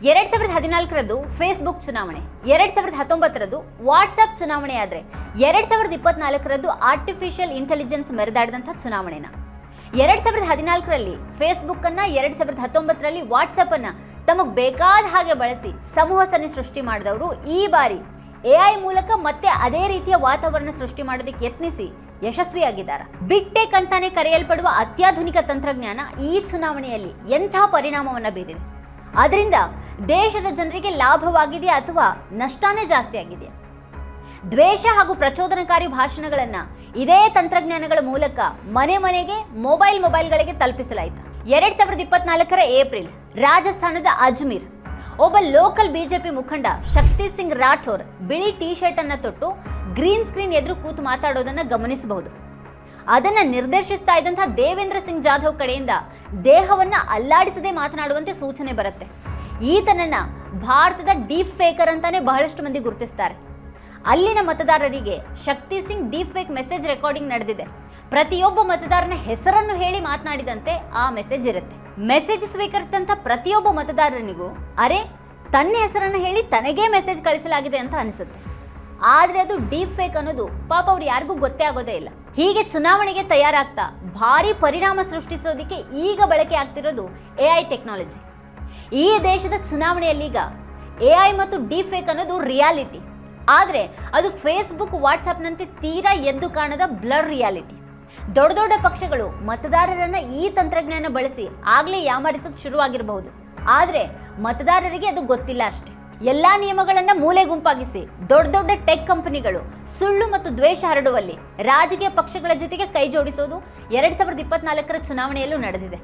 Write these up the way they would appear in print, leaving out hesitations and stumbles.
2014ರದ್ದು Facebook ಚುನಾವಣೆ, 2019ರದ್ದು WhatsApp ಚುನಾವಣೆ ಆದರೆ 2024ರದ್ದು ಆರ್ಟಿಫಿಷಿಯಲ್ ಇಂಟೆಲಿಜೆನ್ಸ್ ಮೆರೆದಾಡಿದಂಥ ಚುನಾವಣೆನ. 2014ರಲ್ಲಿ ಫೇಸ್ಬುಕ್ ಅನ್ನ, 2019ರಲ್ಲಿ ವಾಟ್ಸಪ್ ಅನ್ನ ತಮಗೆ ಬೇಕಾದ ಹಾಗೆ ಬಳಸಿ ಸಮೂಹ ಸರಣಿ ಸೃಷ್ಟಿ ಮಾಡಿದವರು ಈ ಬಾರಿ AI ಮೂಲಕ ಮತ್ತೆ ಅದೇ ರೀತಿಯ ವಾತಾವರಣ ಸೃಷ್ಟಿ ಮಾಡೋದಕ್ಕೆ ಯತ್ನಿಸಿ ಯಶಸ್ವಿಯಾಗಿದ್ದಾರೆ. ಬಿಗ್ ಟೆಕ್ ಅಂತಾನೆ ಕರೆಯಲ್ಪಡುವ ಅತ್ಯಾಧುನಿಕ ತಂತ್ರಜ್ಞಾನ ಈ ಚುನಾವಣೆಯಲ್ಲಿ ಎಂಥ ಪರಿಣಾಮವನ್ನ ಬೀರಿದೆ? ಅದರಿಂದ ದೇಶದ ಜನರಿಗೆ ಲಾಭವಾಗಿದೆಯಾ ಅಥವಾ ನಷ್ಟನೇ ಜಾಸ್ತಿ ಆಗಿದೆಯಾ? ದ್ವೇಷ ಹಾಗೂ ಪ್ರಚೋದನಕಾರಿ ಭಾಷಣಗಳನ್ನ ಇದೇ ತಂತ್ರಜ್ಞಾನಗಳ ಮೂಲಕ ಮನೆ ಮನೆಗೆ ಮೊಬೈಲ್ಗಳಿಗೆ ತಲುಪಿಸಲಾಯಿತು. 2024ರ ಏಪ್ರಿಲ್ ರಾಜಸ್ಥಾನದ ಅಜ್ಮೀರ್ ಒಬ್ಬ ಲೋಕಲ್ ಬಿಜೆಪಿ ಮುಖಂಡ ಶಕ್ತಿ ಸಿಂಗ್ ರಾಠೋರ್ ಬಿಳಿ ಟೀ ಶರ್ಟ್ ಅನ್ನ ತೊಟ್ಟು ಗ್ರೀನ್ ಸ್ಕ್ರೀನ್ ಎದುರು ಕೂತು ಮಾತಾಡೋದನ್ನ ಗಮನಿಸಬಹುದು. ಅದನ್ನ ನಿರ್ದೇಶಿಸ್ತಾ ಇದ್ದಂತಹ ದೇವೇಂದ್ರ ಸಿಂಗ್ ಜಾಧವ್ ಕಡೆಯಿಂದ ದೇಹವನ್ನ ಅಲ್ಲಾಡಿಸದೆ ಮಾತನಾಡುವಂತೆ ಸೂಚನೆ ಬರುತ್ತೆ. ಈತನನ್ನ ಭಾರತದ ಡೀಪ್ ಫೇಕರ್ ಅಂತಾನೆ ಬಹಳಷ್ಟು ಮಂದಿ ಗುರುತಿಸ್ತಾರೆ. ಅಲ್ಲಿನ ಮತದಾರರಿಗೆ Shakti Singh deep fake message recording ನಡೆದಿದೆ. ಪ್ರತಿಯೊಬ್ಬ ಮತದಾರನ ಹೆಸರನ್ನು ಹೇಳಿ ಮಾತನಾಡಿದಂತೆ ಆ ಮೆಸೇಜ್ ಇರುತ್ತೆ. ಮೆಸೇಜ್ ಸ್ವೀಕರಿಸಿದಂಥ ಪ್ರತಿಯೊಬ್ಬ ಮತದಾರನಿಗೂ ಅರೆ ತನ್ನ ಹೆಸರನ್ನು ಹೇಳಿ ತನಗೇ ಮೆಸೇಜ್ ಕಳಿಸಲಾಗಿದೆ ಅಂತ ಅನಿಸುತ್ತೆ. ಆದ್ರೆ ಅದು ಡೀಪ್ ಫೇಕ್ ಅನ್ನೋದು ಪಾಪ ಅವ್ರು ಯಾರಿಗೂ ಗೊತ್ತೇ ಆಗೋದೇ ಇಲ್ಲ. ಹೀಗೆ ಚುನಾವಣೆಗೆ ತಯಾರಾಗ್ತಾ ಭಾರಿ ಪರಿಣಾಮ ಸೃಷ್ಟಿಸೋದಕ್ಕೆ ಈಗ ಬಳಕೆ ಆಗ್ತಿರೋದು AI ಟೆಕ್ನಾಲಜಿ. ಈ ದೇಶದ ಚುನಾವಣೆಯಲ್ಲೀಗ AI ಮತ್ತು ಡೀಪ್ ಫೇಕ್ ಅನ್ನೋದು ರಿಯಾಲಿಟಿ. ಆದರೆ ಅದು ಫೇಸ್ಬುಕ್, ವಾಟ್ಸಪ್ನಂತೆ ತೀರಾ ಎದ್ದು ಕಾಣದ ಬ್ಲರ್ ರಿಯಾಲಿಟಿ. ದೊಡ್ಡ ದೊಡ್ಡ ಪಕ್ಷಗಳು ಮತದಾರರನ್ನ ಈ ತಂತ್ರಜ್ಞಾನ ಬಳಸಿ ಆಗ್ಲೇ ಯಾಮಾರಿಸೋದು ಶುರುವಾಗಿರಬಹುದು. ಆದರೆ ಮತದಾರರಿಗೆ ಅದು ಗೊತ್ತಿಲ್ಲ ಅಷ್ಟೇ. ಎಲ್ಲಾ ನಿಯಮಗಳನ್ನ ಮೂಲೆ ಗುಂಪಾಗಿಸಿ ದೊಡ್ಡ ದೊಡ್ಡ ಟೆಕ್ ಕಂಪನಿಗಳು ಸುಳ್ಳು ಮತ್ತು ದ್ವೇಷ ಹರಡುವಲ್ಲಿ ರಾಜಕೀಯ ಪಕ್ಷಗಳ ಜೊತೆಗೆ ಕೈ ಜೋಡಿಸೋದು 2024ರ ಚುನಾವಣೆಯಲ್ಲೂ ನಡೆದಿದೆ.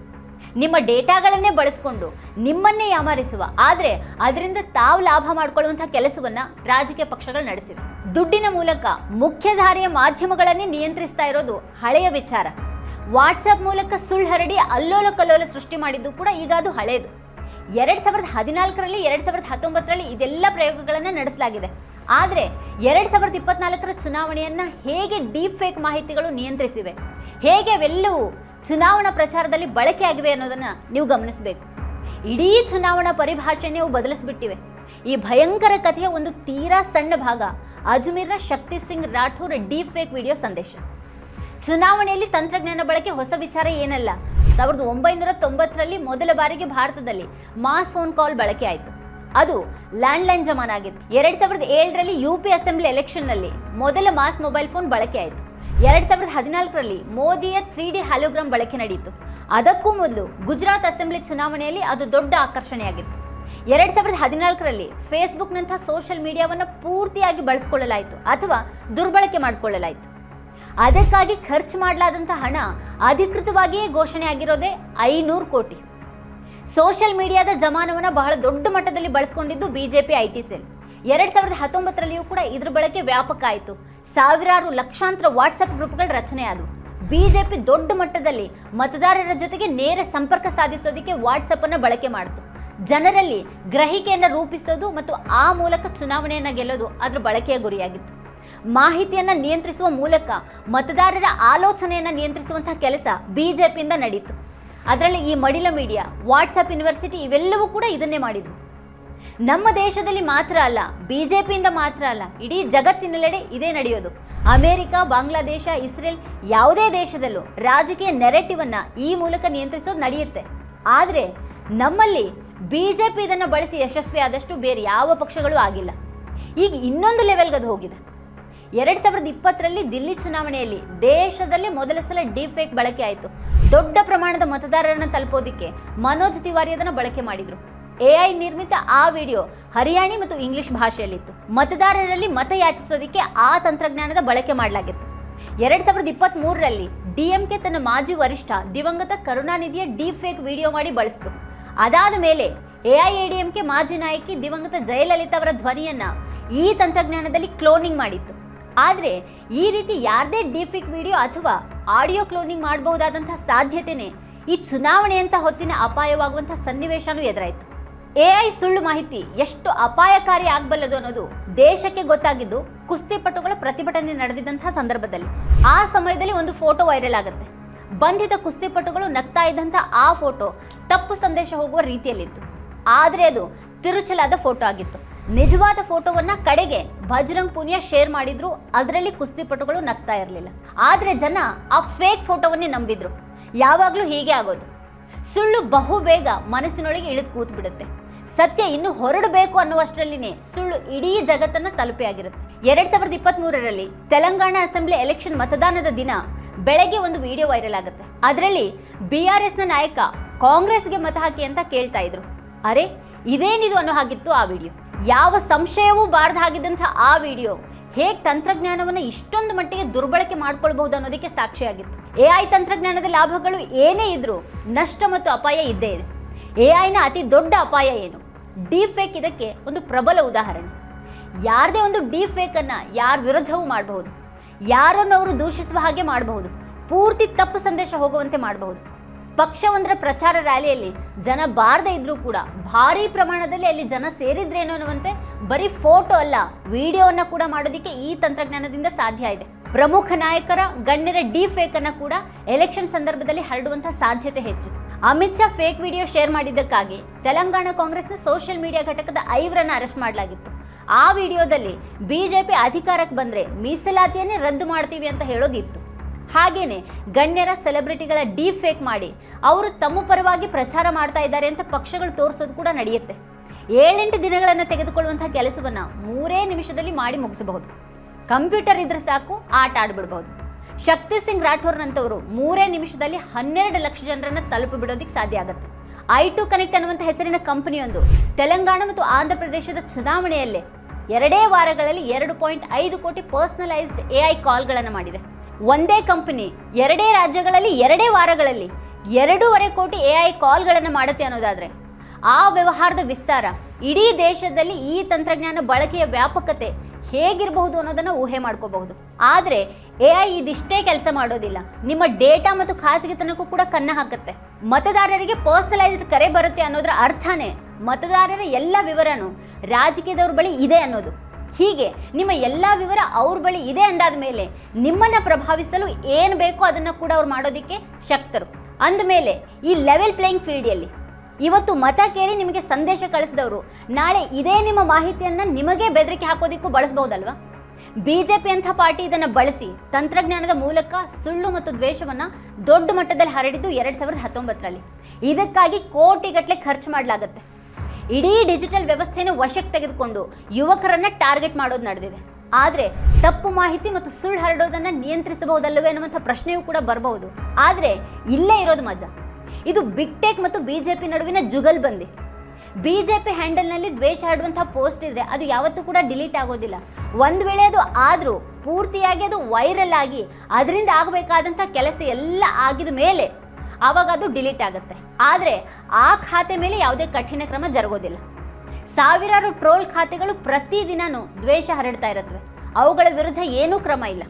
ನಿಮ್ಮ ಡೇಟಾಗಳನ್ನೇ ಬಳಸಿಕೊಂಡು ನಿಮ್ಮನ್ನೇ ಯಾಮಾರಿಸುವ, ಆದರೆ ಅದರಿಂದ ತಾವು ಲಾಭ ಮಾಡಿಕೊಳ್ಳುವಂತಹ ಕೆಲಸವನ್ನ ರಾಜಕೀಯ ಪಕ್ಷಗಳು ನಡೆಸಿವೆ. ದುಡ್ಡಿನ ಮೂಲಕ ಮುಖ್ಯಧಾರೆಯ ಮಾಧ್ಯಮಗಳನ್ನೇ ನಿಯಂತ್ರಿಸ್ತಾ ಇರೋದು ಹಳೆಯ ವಿಚಾರ. ವಾಟ್ಸಪ್ ಮೂಲಕ ಸುಳ್ಳು ಹರಡಿ ಅಲ್ಲೋಲ ಕಲ್ಲೋಲ ಸೃಷ್ಟಿ ಮಾಡಿದ್ದು ಕೂಡ ಈಗ ಅದು ಹಳೆಯದು. 2014ರಲ್ಲಿ 2019ರಲ್ಲಿ ಇದೆಲ್ಲ ಪ್ರಯೋಗಗಳನ್ನು ನಡೆಸಲಾಗಿದೆ. ಆದರೆ 2024ರ ಚುನಾವಣೆಯನ್ನ ಹೇಗೆ ಡೀಪ್ ಫೇಕ್ ಮಾಹಿತಿಗಳು ನಿಯಂತ್ರಿಸಿವೆ, ಹೇಗೆ ಅವೆಲ್ಲವೂ ಚುನಾವಣಾ ಪ್ರಚಾರದಲ್ಲಿ ಬಳಕೆ ಆಗಿವೆ ಅನ್ನೋದನ್ನ ನೀವು ಗಮನಿಸಬೇಕು. ಇಡೀ ಚುನಾವಣಾ ಪರಿಭಾಷೆ ನೀವು ಬದಲಿಸಿಬಿಟ್ಟಿವೆ. ಈ ಭಯಂಕರ ಕಥೆಯ ಒಂದು ತೀರಾ ಸಣ್ಣ ಭಾಗ ಅಜ್ಮೀರ್ನ ಶಕ್ತಿ ಸಿಂಗ್ ರಾಠೋರ್ ಡೀಪ್ ಫೇಕ್ ವಿಡಿಯೋ ಸಂದೇಶ. ಚುನಾವಣೆಯಲ್ಲಿ ತಂತ್ರಜ್ಞಾನ ಬಳಕೆ ಹೊಸ ವಿಚಾರ ಏನಲ್ಲ. 1990ರಲ್ಲಿ ಮೊದಲ ಬಾರಿಗೆ ಭಾರತದಲ್ಲಿ ಮಾಸ್ ಫೋನ್ ಕಾಲ್ ಬಳಕೆ ಆಯಿತು. ಅದು ಲ್ಯಾಂಡ್ಲೈನ್ ಜಮಾನ ಆಗಿತ್ತು. 2007ರಲ್ಲಿ UP ಅಸೆಂಬ್ಲಿ ಎಲೆಕ್ಷನ್ನಲ್ಲಿ ಮೊದಲ ಮಾಸ್ ಮೊಬೈಲ್ ಫೋನ್ ಬಳಕೆ ಆಯಿತು. 2014ರಲ್ಲಿ ಮೋದಿಯ 3D ಹ್ಯಾಲೋಗ್ರಾಮ್ ಬಳಕೆ ನಡೆಯಿತು. ಅದಕ್ಕೂ ಮೊದಲು ಗುಜರಾತ್ ಅಸೆಂಬ್ಲಿ ಚುನಾವಣೆಯಲ್ಲಿ ಅದು ದೊಡ್ಡ ಆಕರ್ಷಣೆಯಾಗಿತ್ತು. 2014ರಲ್ಲಿ ಫೇಸ್ಬುಕ್ನಂಥ ಸೋಷಿಯಲ್ ಮೀಡಿಯಾವನ್ನು ಪೂರ್ತಿಯಾಗಿ ಬಳಸಿಕೊಳ್ಳಲಾಯಿತು ಅಥವಾ ದುರ್ಬಳಕೆ ಮಾಡಿಕೊಳ್ಳಲಾಯಿತು. ಅದಕ್ಕಾಗಿ ಖರ್ಚು ಮಾಡಲಾದಂಥ ಹಣ ಅಧಿಕೃತವಾಗಿಯೇ ಘೋಷಣೆ ಆಗಿರೋದೇ 500 ಕೋಟಿ. ಸೋಷಿಯಲ್ ಮೀಡಿಯಾದ ಜಮಾನವನ್ನು ಬಹಳ ದೊಡ್ಡ ಮಟ್ಟದಲ್ಲಿ ಬಳಸಿಕೊಂಡಿದ್ದು ಬಿಜೆಪಿ IT ಸೆಲ್. 2019ರಲ್ಲಿಯೂ ಕೂಡ ಇದ್ರ ಬಳಕೆ ವ್ಯಾಪಕ ಆಯಿತು. ಸಾವಿರಾರು ಲಕ್ಷಾಂತರ ವಾಟ್ಸಪ್ ಗ್ರೂಪ್ಗಳ ರಚನೆ ಆದವು. ಬಿಜೆಪಿ ದೊಡ್ಡ ಮಟ್ಟದಲ್ಲಿ ಮತದಾರರ ಜೊತೆಗೆ ನೇರ ಸಂಪರ್ಕ ಸಾಧಿಸೋದಕ್ಕೆ ವಾಟ್ಸಪ್ ಅನ್ನು ಬಳಕೆ ಮಾಡಿತು. ಜನರಲ್ಲಿ ಗ್ರಹಿಕೆಯನ್ನು ರೂಪಿಸೋದು ಮತ್ತು ಆ ಮೂಲಕ ಚುನಾವಣೆಯನ್ನು ಗೆಲ್ಲೋದು ಅದರ ಬಳಕೆಯ ಗುರಿಯಾಗಿತ್ತು. ಮಾಹಿತಿಯನ್ನು ನಿಯಂತ್ರಿಸುವ ಮೂಲಕ ಮತದಾರರ ಆಲೋಚನೆಯನ್ನು ನಿಯಂತ್ರಿಸುವಂತಹ ಕೆಲಸ ಬಿಜೆಪಿಯಿಂದ ನಡೆಯಿತು. ಅದರಲ್ಲಿ ಈ ಮಡಿಲ ಮೀಡಿಯಾ, ವಾಟ್ಸಪ್ ಯೂನಿವರ್ಸಿಟಿ ಇವೆಲ್ಲವೂ ಕೂಡ ಇದನ್ನೇ ಮಾಡಿದ್ವು. ನಮ್ಮ ದೇಶದಲ್ಲಿ ಮಾತ್ರ ಅಲ್ಲ, ಬಿಜೆಪಿಯಿಂದ ಮಾತ್ರ ಅಲ್ಲ, ಇಡೀ ಜಗತ್ತಿನೆಲ್ಲೆಡೆ ಇದೇ ನಡೆಯೋದು. ಅಮೆರಿಕ, ಬಾಂಗ್ಲಾದೇಶ, ಇಸ್ರೇಲ್ ಯಾವುದೇ ದೇಶದಲ್ಲೂ ರಾಜಕೀಯ ನೆರೆಟಿವ್ ಅನ್ನ ಈ ಮೂಲಕ ನಿಯಂತ್ರಿಸೋದು ನಡೆಯುತ್ತೆ. ಆದರೆ ನಮ್ಮಲ್ಲಿ ಬಿಜೆಪಿ ಇದನ್ನು ಬಳಸಿ ಯಶಸ್ವಿ ಆದಷ್ಟು ಬೇರೆ ಯಾವ ಪಕ್ಷಗಳು ಆಗಿಲ್ಲ. ಈಗ ಇನ್ನೊಂದು ಲೆವೆಲ್ಗೆ ಅದು ಹೋಗಿದೆ. 2020ರಲ್ಲಿ ದಿಲ್ಲಿ ಚುನಾವಣೆಯಲ್ಲಿ ದೇಶದಲ್ಲಿ ಮೊದಲ ಸಲ ಡೀಪ್ ಫೇಕ್ ಬಳಕೆ ಆಯಿತು. ದೊಡ್ಡ ಪ್ರಮಾಣದ ಮತದಾರರನ್ನು ತಲುಪೋದಿಕ್ಕೆ ಮನೋಜ್ ತಿವಾರಿ ಅದನ್ನು ಬಳಕೆ ಮಾಡಿದ್ರು. AI ನಿರ್ಮಿತ ಆ ವಿಡಿಯೋ ಹರಿಯಾಣಿ ಮತ್ತು ಇಂಗ್ಲಿಷ್ ಭಾಷೆಯಲ್ಲಿತ್ತು. ಮತದಾರರಲ್ಲಿ ಮತ ಯಾಚಿಸೋದಕ್ಕೆ ಆ ತಂತ್ರಜ್ಞಾನದ ಬಳಕೆ ಮಾಡಲಾಗಿತ್ತು. 2023ರಲ್ಲಿ DMK ತನ್ನ ಮಾಜಿ ವರಿಷ್ಠ ದಿವಂಗತ ಕರುಣಾನಿಧಿಯ ಡೀಪ್ ಫೇಕ್ ವಿಡಿಯೋ ಮಾಡಿ ಬಳಸಿತು. ಅದಾದ ಮೇಲೆ AIADMK ಮಾಜಿ ನಾಯಕಿ ದಿವಂಗತ ಜಯಲಲಿತಾ ಅವರ ಧ್ವನಿಯನ್ನ ಈ ತಂತ್ರಜ್ಞಾನದಲ್ಲಿ ಕ್ಲೋನಿಂಗ್ ಮಾಡಿತ್ತು. ಆದರೆ ಈ ರೀತಿ ಯಾರದೇ ಡೀಪ್ ಫೇಕ್ ವಿಡಿಯೋ ಅಥವಾ ಆಡಿಯೋ ಕ್ಲೋನಿಂಗ್ ಮಾಡಬಹುದಾದಂತಹ ಸಾಧ್ಯತೆನೇ ಈ ಚುನಾವಣೆಯಂತ ಹೊತ್ತಿನ ಅಪಾಯವಾಗುವಂತಹ ಸನ್ನಿವೇಶನೂ ಎದುರಾಯಿತು. AI ಸುಳ್ಳು ಮಾಹಿತಿ ಎಷ್ಟು ಅಪಾಯಕಾರಿ ಆಗಬಲ್ಲದು ಅನ್ನೋದು ದೇಶಕ್ಕೆ ಗೊತ್ತಾಗಿದ್ದು ಕುಸ್ತಿಪಟುಗಳ ಪ್ರತಿಭಟನೆ ನಡೆದಿದ್ದಂತಹ ಸಂದರ್ಭದಲ್ಲಿ. ಆ ಸಮಯದಲ್ಲಿ ಒಂದು ಫೋಟೋ ವೈರಲ್ ಆಗುತ್ತೆ. ಬಂಧಿತ ಕುಸ್ತಿಪಟುಗಳು ನಗ್ತಾ ಇದ್ದಂಥ ಆ ಫೋಟೋ ತಪ್ಪು ಸಂದೇಶ ಹೋಗುವ ರೀತಿಯಲ್ಲಿತ್ತು. ಆದರೆ ಅದು ತಿರುಚಲಾದ ಫೋಟೋ ಆಗಿತ್ತು. ನಿಜವಾದ ಫೋಟೋವನ್ನ ಕಡೆಗೆ ಬಜರಂಗ್ ಪೂನಿಯಾ ಶೇರ್ ಮಾಡಿದ್ರು. ಅದರಲ್ಲಿ ಕುಸ್ತಿಪಟುಗಳು ನಗ್ತಾ ಇರಲಿಲ್ಲ. ಆದ್ರೆ ಜನ ಆ ಫೇಕ್ ಫೋಟೋವನ್ನೇ ನಂಬಿದ್ರು. ಯಾವಾಗ್ಲೂ ಹೀಗೆ ಆಗೋದು. ಸುಳ್ಳು ಬಹುಬೇಗ ಮನಸ್ಸಿನೊಳಗೆ ಇಳಿದು ಕೂತ್ ಬಿಡುತ್ತೆ. ಸತ್ಯ ಇನ್ನು ಹೊರಡಬೇಕು ಅನ್ನುವಷ್ಟರಲ್ಲಿನೇ ಸುಳ್ಳು ಇಡೀ ಜಗತ್ತನ್ನ ತಲುಪಿಯಾಗಿರುತ್ತೆ. 2023ರಲ್ಲಿ ತೆಲಂಗಾಣ ಅಸೆಂಬ್ಲಿ ಎಲೆಕ್ಷನ್ ಮತದಾನದ ದಿನ ಬೆಳಗ್ಗೆ ಒಂದು ವಿಡಿಯೋ ವೈರಲ್ ಆಗುತ್ತೆ. ಅದರಲ್ಲಿ BRS ನ ನಾಯಕ ಕಾಂಗ್ರೆಸ್ಗೆ ಮತ ಹಾಕಿ ಅಂತ ಕೇಳ್ತಾ ಇದ್ರು. ಅರೆ ಇದೇನಿದು ಅನ್ನೋ ಹಾಗಿತ್ತು ಆ ವಿಡಿಯೋ. ಯಾವ ಸಂಶಯವೂ ಬಾರದ ಹಾಗಿದ್ದಂಥ ಆ ವಿಡಿಯೋ ಹೇಗೆ ತಂತ್ರಜ್ಞಾನವನ್ನು ಇಷ್ಟೊಂದು ಮಟ್ಟಿಗೆ ದುರ್ಬಳಕೆ ಮಾಡ್ಕೊಳ್ಬಹುದು ಅನ್ನೋದಕ್ಕೆ ಸಾಕ್ಷಿಯಾಗಿತ್ತು. AI ತಂತ್ರಜ್ಞಾನದ ಲಾಭಗಳು ಏನೇ ಇದ್ರೂ ನಷ್ಟ ಮತ್ತು ಅಪಾಯ ಇದ್ದೇ ಇದೆ. AIನ ಅತಿ ದೊಡ್ಡ ಅಪಾಯ ಏನು? ಡೀಪ್ ಫೇಕ್ ಇದಕ್ಕೆ ಒಂದು ಪ್ರಬಲ ಉದಾಹರಣೆ. ಯಾರದೇ ಒಂದು ಡೀಪ್ ಫೇಕ್ ಅನ್ನ ಯಾರ ವಿರುದ್ಧವೂ ಮಾಡಬಹುದು, ಯಾರನ್ನು ಅವರು ದೂಷಿಸುವ ಹಾಗೆ ಮಾಡಬಹುದು, ಪೂರ್ತಿ ತಪ್ಪು ಸಂದೇಶ ಹೋಗುವಂತೆ ಮಾಡಬಹುದು. ಪಕ್ಷವೊಂದರ ಪ್ರಚಾರ ರ್ಯಾಲಿಯಲ್ಲಿ ಜನ ಬಾರದೇ ಇದ್ರೂ ಕೂಡ ಭಾರಿ ಪ್ರಮಾಣದಲ್ಲಿ ಅಲ್ಲಿ ಜನ ಸೇರಿದ್ರೇನೋ ಅನ್ನುವಂತೆ ಬರೀ ಫೋಟೋ ಅಲ್ಲ, ವಿಡಿಯೋವನ್ನ ಕೂಡ ಮಾಡೋದಕ್ಕೆ ಈ ತಂತ್ರಜ್ಞಾನದಿಂದ ಸಾಧ್ಯ ಇದೆ. ಪ್ರಮುಖ ನಾಯಕರ ಗಣ್ಯರ ಡೀಪ್ ಫೇಕ್ ಅನ್ನ ಕೂಡ ಎಲೆಕ್ಷನ್ ಸಂದರ್ಭದಲ್ಲಿ ಹರಡುವಂತಹ ಸಾಧ್ಯತೆ ಹೆಚ್ಚು. Amit Shah fake video share ಮಾಡಿದ್ದಕ್ಕಾಗಿ ತೆಲಂಗಾಣ ಕಾಂಗ್ರೆಸ್ನ ಸೋಷಿಯಲ್ ಮೀಡಿಯಾ ಘಟಕದ 5ರನ್ನ ಅರೆಸ್ಟ್ ಮಾಡಲಾಗಿತ್ತು. ಆ ವಿಡಿಯೋದಲ್ಲಿ ಬಿಜೆಪಿ ಅಧಿಕಾರಕ್ಕೆ ಬಂದ್ರೆ ಮೀಸಲಾತಿಯನ್ನೇ ರದ್ದು ಮಾಡ್ತೀವಿ ಅಂತ ಹೇಳೋದಿತ್ತು. ಹಾಗೇನೆ ಗಣ್ಯರ ಸೆಲೆಬ್ರಿಟಿಗಳ ಡೀಪ್ ಫೇಕ್ ಮಾಡಿ ಅವರು ತಮ್ಮ ಪರವಾಗಿ ಪ್ರಚಾರ ಮಾಡ್ತಾ ಇದ್ದಾರೆ ಅಂತ ಪಕ್ಷಗಳು ತೋರಿಸೋದು ಕೂಡ ನಡೆಯುತ್ತೆ. 7-8 ದಿನಗಳನ್ನು ತೆಗೆದುಕೊಳ್ಳುವಂತಹ ಕೆಲಸವನ್ನ 3 ನಿಮಿಷದಲ್ಲಿ ಮಾಡಿ ಮುಗಿಸಬಹುದು. ಕಂಪ್ಯೂಟರ್ ಇದ್ರೆ ಸಾಕು, ಆಟ ಆಡ್ಬಿಡ್ಬಹುದು. ಶಕ್ತಿ ಸಿಂಗ್ ರಾಠೋರ್ನಂತವರು 3 ನಿಮಿಷದಲ್ಲಿ 12 ಲಕ್ಷ ಜನರನ್ನ ತಲುಪಿ ಬಿಡೋದಿಕ್ಕೆ ಸಾಧ್ಯ ಆಗುತ್ತೆ. I2 ಕನೆಕ್ಟ್ ಅನ್ನುವಂಥ ಹೆಸರಿನ ಕಂಪನಿಯೊಂದು ತೆಲಂಗಾಣ ಮತ್ತು ಆಂಧ್ರ ಪ್ರದೇಶದ ಚುನಾವಣೆಯಲ್ಲೇ 2 ವಾರಗಳಲ್ಲಿ 2.5 ಕೋಟಿ ಪರ್ಸನಲೈಸ್ಡ್ AI ಕಾಲ್ಗಳನ್ನು ಮಾಡಿದೆ. ಒಂದೇ ಕಂಪನಿ 2 ರಾಜ್ಯಗಳಲ್ಲಿ 2 ವಾರಗಳಲ್ಲಿ 2.5 ಕೋಟಿ AI ಕಾಲ್ಗಳನ್ನು ಮಾಡುತ್ತೆ ಅನ್ನೋದಾದ್ರೆ ಆ ವ್ಯವಹಾರದ ವಿಸ್ತಾರ, ಇಡೀ ದೇಶದಲ್ಲಿ ಈ ತಂತ್ರಜ್ಞಾನ ಬಳಕೆಯ ವ್ಯಾಪಕತೆ ಹೇಗಿರಬಹುದು ಅನ್ನೋದನ್ನ ಊಹೆ ಮಾಡ್ಕೋಬಹುದು. ಆದ್ರೆ AI ಇದಿಷ್ಟೇ ಕೆಲಸ ಮಾಡೋದಿಲ್ಲ, ನಿಮ್ಮ ಡೇಟಾ ಮತ್ತು ಖಾಸಗಿತನಕ್ಕೂ ಕೂಡ ಕನ್ನ ಹಾಕುತ್ತೆ. ಮತದಾರರಿಗೆ ಪರ್ಸನಲೈಸ್ಡ್ ಕರೆ ಬರುತ್ತೆ ಅನ್ನೋದ್ರ ಅರ್ಥನೇ ಮತದಾರರ ಎಲ್ಲ ವಿವರನೂ ರಾಜಕೀಯದವ್ರ ಬಳಿ ಇದೆ ಅನ್ನೋದು. ಹೀಗೆ ನಿಮ್ಮ ಎಲ್ಲ ವಿವರ ಅವ್ರ ಬಳಿ ಇದೆ ಅಂದಾದ ಮೇಲೆ ನಿಮ್ಮನ್ನ ಪ್ರಭಾವಿಸಲು ಏನು ಬೇಕೋ ಅದನ್ನ ಕೂಡ ಅವ್ರು ಮಾಡೋದಿಕ್ಕೆ ಶಕ್ತರು. ಅಂದಮೇಲೆ ಈ ಲೆವೆಲ್ ಪ್ಲೇಯಿಂಗ್ ಫೀಲ್ಡಲ್ಲಿ ಇವತ್ತು ಮತ ಕೇಳಿ ನಿಮಗೆ ಸಂದೇಶ ಕಳಿಸಿದವರು ನಾಳೆ ಇದೇ ನಿಮ್ಮ ಮಾಹಿತಿಯನ್ನ ನಿಮಗೆ ಬೆದರಿಕೆ ಹಾಕೋದಿಕ್ಕೂ ಬಳಸಬಹುದಲ್ವಾ? ಬಿಜೆಪಿ ಅಂತ ಪಾರ್ಟಿ ಇದನ್ನ ಬಳಸಿ ತಂತ್ರಜ್ಞಾನದ ಮೂಲಕ ಸುಳ್ಳು ಮತ್ತು ದ್ವೇಷವನ್ನ ದೊಡ್ಡ ಮಟ್ಟದಲ್ಲಿ ಹರಡಿದ್ದು 2019ರಲ್ಲಿ. ಇದಕ್ಕಾಗಿ ಕೋಟಿಗಟ್ಟಲೆ ಖರ್ಚು ಮಾಡಲಾಗುತ್ತೆ. ಇಡೀ ಡಿಜಿಟಲ್ ವ್ಯವಸ್ಥೆಯನ್ನು ವಶಕ್ಕೆ ತೆಗೆದುಕೊಂಡು ಯುವಕರನ್ನ ಟಾರ್ಗೆಟ್ ಮಾಡೋದು ನಡೆದಿದೆ. ಆದರೆ ತಪ್ಪು ಮಾಹಿತಿ ಮತ್ತು ಸುಳ್ಳು ಹರಡೋದನ್ನ ನಿಯಂತ್ರಿಸಬಹುದಲ್ಲವೇ ಅನ್ನುವಂಥ ಪ್ರಶ್ನೆಯೂ ಕೂಡ ಬರಬಹುದು. ಆದರೆ ಇಲ್ಲೇ ಇರೋದು ಮಜಾ. ಇದು ಬಿಗ್ ಟೆಕ್ ಮತ್ತು ಬಿಜೆಪಿ ನಡುವಿನ ಜುಗಲ್ಬಂದಿ. ಬಿಜೆಪಿ ಹ್ಯಾಂಡಲ್ನಲ್ಲಿ ದ್ವೇಷ ಹರಡುವಂತಹ ಪೋಸ್ಟ್ ಇದ್ರೆ ಅದು ಯಾವತ್ತೂ ಕೂಡ ಡಿಲೀಟ್ ಆಗೋದಿಲ್ಲ. ಒಂದು ವೇಳೆ ಅದು ಆದರೂ ಪೂರ್ತಿಯಾಗಿ ಅದು ವೈರಲ್ ಆಗಿ ಅದರಿಂದ ಆಗಬೇಕಾದಂಥ ಕೆಲಸ ಎಲ್ಲ ಆಗಿದ ಮೇಲೆ ಆವಾಗ ಅದು ಡಿಲೀಟ್ ಆಗುತ್ತೆ. ಆದರೆ ಆ ಖಾತೆ ಮೇಲೆ ಯಾವುದೇ ಕಠಿಣ ಕ್ರಮ ಜರುಗೋದಿಲ್ಲ. ಸಾವಿರಾರು ಟ್ರೋಲ್ ಖಾತೆಗಳು ಪ್ರತಿದಿನನೂ ದ್ವೇಷ ಹರಡ್ತಾ ಇರುತ್ತವೆ. ಅವುಗಳ ವಿರುದ್ಧ ಏನೂ ಕ್ರಮ ಇಲ್ಲ,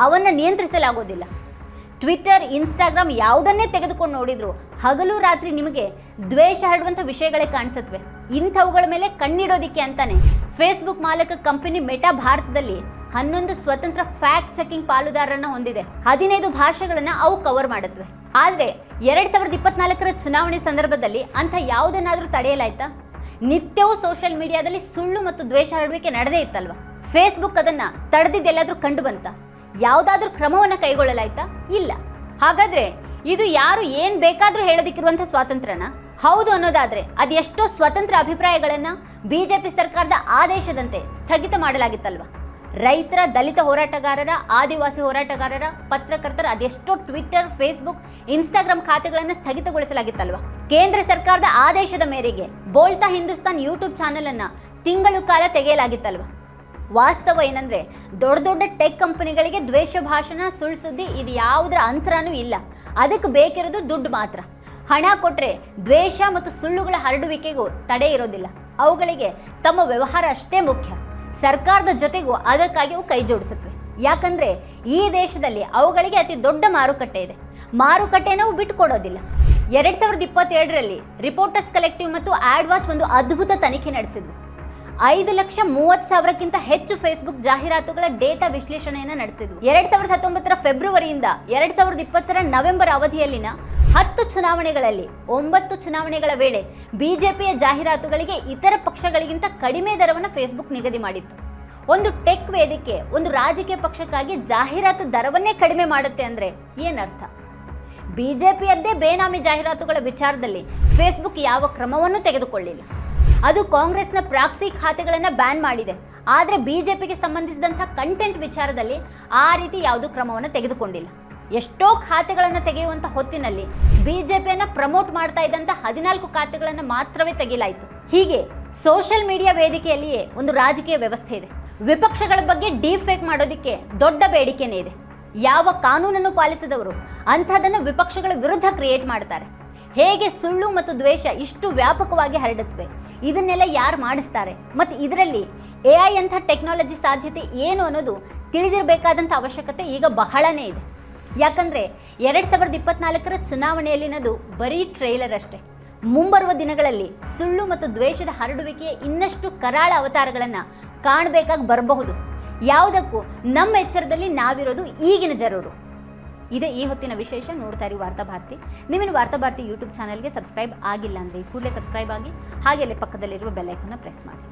ಅವನ್ನ ನಿಯಂತ್ರಿಸಲಾಗೋದಿಲ್ಲ. ಟ್ವಿಟರ್, ಇನ್ಸ್ಟಾಗ್ರಾಮ್ ಯಾವುದನ್ನೇ ತೆಗೆದುಕೊಂಡು ನೋಡಿದ್ರು ಹಗಲು ರಾತ್ರಿ ನಿಮಗೆ ದ್ವೇಷ ಹರಡುವಂಥ ವಿಷಯಗಳೇ ಕಾಣಿಸುತ್ತವೆ. ಇಂಥವುಗಳ ಮೇಲೆ ಕಣ್ಣಿಡೋದಿಕ್ಕೆ ಅಂತಾನೆ ಫೇಸ್ಬುಕ್ ಮಾಲಕ ಕಂಪನಿ ಮೆಟಾ ಭಾರತದಲ್ಲಿ 11 ಸ್ವತಂತ್ರ ಫ್ಯಾಕ್ಟ್ ಚೆಕಿಂಗ್ ಪಾಲುದಾರರನ್ನ ಹೊಂದಿದೆ. 15 ಭಾಷೆಗಳನ್ನ ಅವು ಕವರ್ ಮಾಡುತ್ತವೆ. ಆದ್ರೆ 2024ರ ಚುನಾವಣೆ ಸಂದರ್ಭದಲ್ಲಿ ಅಂತ ಯಾವುದನ್ನಾದ್ರೂ ತಡೆಯಲಾಯ್ತಾ? ನಿತ್ಯವೂ ಸೋಷಿಯಲ್ ಮೀಡಿಯಾದಲ್ಲಿ ಸುಳ್ಳು ಮತ್ತು ದ್ವೇಷ ಹರಡುವಿಕೆ ನಡೆದೇ ಇತ್ತಲ್ವಾ? ಫೇಸ್ಬುಕ್ ಅದನ್ನ ತಡೆದಿದ್ದೆಲ್ಲಾದ್ರೂ ಕಂಡು ಬಂತ? ಯಾವುದಾದ್ರೂ ಕ್ರಮವನ್ನ ಕೈಗೊಳ್ಳಲಾಯ್ತಾ? ಇಲ್ಲ. ಹಾಗಾದ್ರೆ ಇದು ಯಾರು ಏನ್ ಬೇಕಾದ್ರೂ ಹೇಳೋದಿಕ್ಕಿರುವಂಥ ಸ್ವಾತಂತ್ರ್ಯನ? ಹೌದು ಅನ್ನೋದಾದ್ರೆ ಅದೆಷ್ಟೋ ಸ್ವತಂತ್ರ ಅಭಿಪ್ರಾಯಗಳನ್ನ ಬಿಜೆಪಿ ಸರ್ಕಾರದ ಆದೇಶದಂತೆ ಸ್ಥಗಿತ ಮಾಡಲಾಗಿತ್ತಲ್ವಾ? ರೈತರ, ದಲಿತ ಹೋರಾಟಗಾರರ, ಆದಿವಾಸಿ ಹೋರಾಟಗಾರರ, ಪತ್ರಕರ್ತರ ಅದೆಷ್ಟೋ ಟ್ವಿಟರ್, ಫೇಸ್ಬುಕ್, ಇನ್ಸ್ಟಾಗ್ರಾಮ್ ಖಾತೆಗಳನ್ನು ಸ್ಥಗಿತಗೊಳಿಸಲಾಗಿತ್ತಲ್ವಾ? ಕೇಂದ್ರ ಸರ್ಕಾರದ ಆದೇಶದ ಮೇರೆಗೆ ಬೋಲ್ತಾ ಹಿಂದೂಸ್ತಾನ್ ಯೂಟ್ಯೂಬ್ ಚಾನೆಲ್ ಅನ್ನ ತಿಂಗಳು ಕಾಲ ತೆಗೆಯಲಾಗಿತ್ತಲ್ವಾ? ವಾಸ್ತವ ಏನಂದ್ರೆ ದೊಡ್ಡ ದೊಡ್ಡ ಟೆಕ್ ಕಂಪನಿಗಳಿಗೆ ದ್ವೇಷ ಭಾಷಣ, ಸುಳ್ಳು ಸುದ್ದಿ ಇದು ಯಾವುದರ ಅಂತರನೂ ಇಲ್ಲ. ಅದಕ್ಕೆ ಬೇಕಿರೋದು ದುಡ್ಡು ಮಾತ್ರ. ಹಣ ಕೊಟ್ರೆ ದ್ವೇಷ ಮತ್ತು ಸುಳ್ಳುಗಳ ಹರಡುವಿಕೆಗೂ ತಡೆ ಇರೋದಿಲ್ಲ. ಅವುಗಳಿಗೆ ತಮ್ಮ ವ್ಯವಹಾರ ಅಷ್ಟೇ ಮುಖ್ಯ. ಸರ್ಕಾರದ ಜೊತೆಗೂ ಅದಕ್ಕಾಗಿ ಅವು ಕೈ ಜೋಡಿಸುತ್ತವೆ. ಯಾಕಂದ್ರೆ ಈ ದೇಶದಲ್ಲಿ ಅವುಗಳಿಗೆ ಅತಿ ದೊಡ್ಡ ಮಾರುಕಟ್ಟೆ ಇದೆ. ಮಾರುಕಟ್ಟೆನ ಅವು ಬಿಟ್ಟುಕೊಡೋದಿಲ್ಲ. 2022ರಲ್ಲಿ ರಿಪೋರ್ಟರ್ಸ್ ಕಲೆಕ್ಟಿವ್ ಮತ್ತು ಆಡ್ ವಾಚ್ ಒಂದು ಅದ್ಭುತ ತನಿಖೆ ನಡೆಸಿದ್ವು. 5,30,000ಕ್ಕಿಂತ ಹೆಚ್ಚು ಫೇಸ್ಬುಕ್ ಜಾಹೀರಾತುಗಳ ಡೇಟಾ ವಿಶ್ಲೇಷಣೆಯನ್ನು ನಡೆಸಿದ್ವು. 2019ರ ಫೆಬ್ರವರಿಯಿಂದ 2020ರ ನವೆಂಬರ್ ಅವಧಿಯಲ್ಲಿನ 10 ಚುನಾವಣೆಗಳಲ್ಲಿ 9 ಚುನಾವಣೆಗಳ ವೇಳೆ ಬಿಜೆಪಿಯ ಜಾಹೀರಾತುಗಳಿಗೆ ಇತರ ಪಕ್ಷಗಳಿಗಿಂತ ಕಡಿಮೆ ದರವನ್ನು ಫೇಸ್ಬುಕ್ ನಿಗದಿ ಮಾಡಿತ್ತು. ಒಂದು ಟೆಕ್ ವೇದಿಕೆ ಒಂದು ರಾಜಕೀಯ ಪಕ್ಷಕ್ಕಾಗಿ ಜಾಹೀರಾತು ದರವನ್ನೇ ಕಡಿಮೆ ಮಾಡುತ್ತೆ ಅಂದರೆ ಏನರ್ಥ? ಬಿಜೆಪಿಯದ್ದೇ ಬೇನಾಮಿ ಜಾಹೀರಾತುಗಳ ವಿಚಾರದಲ್ಲಿ ಫೇಸ್ಬುಕ್ ಯಾವ ಕ್ರಮವನ್ನು ತೆಗೆದುಕೊಳ್ಳಿಲ್ಲ. ಅದು ಕಾಂಗ್ರೆಸ್ನ ಪ್ರಾಕ್ಸಿ ಖಾತೆಗಳನ್ನು ಬ್ಯಾನ್ ಮಾಡಿದೆ. ಆದರೆ ಬಿಜೆಪಿಗೆ ಸಂಬಂಧಿಸಿದಂಥ ಕಂಟೆಂಟ್ ವಿಚಾರದಲ್ಲಿ ಆ ರೀತಿ ಯಾವುದೂ ಕ್ರಮವನ್ನು ತೆಗೆದುಕೊಂಡಿಲ್ಲ. ಎಷ್ಟೋ ಖಾತೆಗಳನ್ನು ತೆಗೆಯುವಂಥ ಹೊತ್ತಿನಲ್ಲಿ ಬಿಜೆಪಿಯನ್ನು ಪ್ರಮೋಟ್ ಮಾಡ್ತಾ ಇದ್ದಂಥ 14 ಖಾತೆಗಳನ್ನು ಮಾತ್ರವೇ ತೆಗೆಯಲಾಯಿತು. ಹೀಗೆ ಸೋಷಿಯಲ್ ಮೀಡಿಯಾ ವೇದಿಕೆಯಲ್ಲಿಯೇ ಒಂದು ರಾಜಕೀಯ ವ್ಯವಸ್ಥೆ ಇದೆ. ವಿಪಕ್ಷಗಳ ಬಗ್ಗೆ ಡೀಫೇಕ್ ಮಾಡೋದಕ್ಕೆ ದೊಡ್ಡ ಬೇಡಿಕೆನೇ ಇದೆ. ಯಾವ ಕಾನೂನನ್ನು ಪಾಲಿಸಿದವರು ಅಂಥದನ್ನು ವಿಪಕ್ಷಗಳ ವಿರುದ್ಧ ಕ್ರಿಯೇಟ್ ಮಾಡ್ತಾರೆ. ಹೇಗೆ ಸುಳ್ಳು ಮತ್ತು ದ್ವೇಷ ಇಷ್ಟು ವ್ಯಾಪಕವಾಗಿ ಹರಡುತ್ತವೆ, ಇದನ್ನೆಲ್ಲ ಯಾರು ಮಾಡಿಸ್ತಾರೆ ಮತ್ತು ಇದರಲ್ಲಿ AI ಅಂಥ ಟೆಕ್ನಾಲಜಿ ಸಾಧ್ಯತೆ ಏನು ಅನ್ನೋದು ತಿಳಿದಿರಬೇಕಾದಂಥ ಅವಶ್ಯಕತೆ ಈಗ ಬಹಳನೇ ಇದೆ. ಯಾಕಂದರೆ 2024ರ ಚುನಾವಣೆಯಲ್ಲಿನದು ಬರೀ ಟ್ರೇಲರ್ ಅಷ್ಟೇ. ಮುಂಬರುವ ದಿನಗಳಲ್ಲಿ ಸುಳ್ಳು ಮತ್ತು ದ್ವೇಷದ ಹರಡುವಿಕೆಯ ಇನ್ನಷ್ಟು ಕರಾಳ ಅವತಾರಗಳನ್ನು ಕಾಣಬೇಕಾಗಿ ಬರಬಹುದು. ಯಾವುದಕ್ಕೂ ನಮ್ಮ ಎಚ್ಚರದಲ್ಲಿ ನಾವಿರೋದು ಈಗಿನ ಜರೂರು. ಇದೇ ಈ ಹೊತ್ತಿನ ವಿಶೇಷ. ನೋಡ್ತಾ ಇರಿ ವಾರ್ತಾಭಾರತಿ. ನಿಮ್ಮನ್ನು ವಾರ್ತಾಭಾರತಿ ಯೂಟ್ಯೂಬ್ ಚಾನಲ್ಗೆ ಸಬ್ಸ್ಕ್ರೈಬ್ ಆಗಿಲ್ಲ ಅಂದರೆ ಕೂಡಲೇ ಸಬ್ಸ್ಕ್ರೈಬ್ ಆಗಿ, ಹಾಗೆ ಪಕ್ಕದಲ್ಲಿರುವ ಬೆಲ್ ಐಕಾನ್ನ ಪ್ರೆಸ್ ಮಾಡಿ.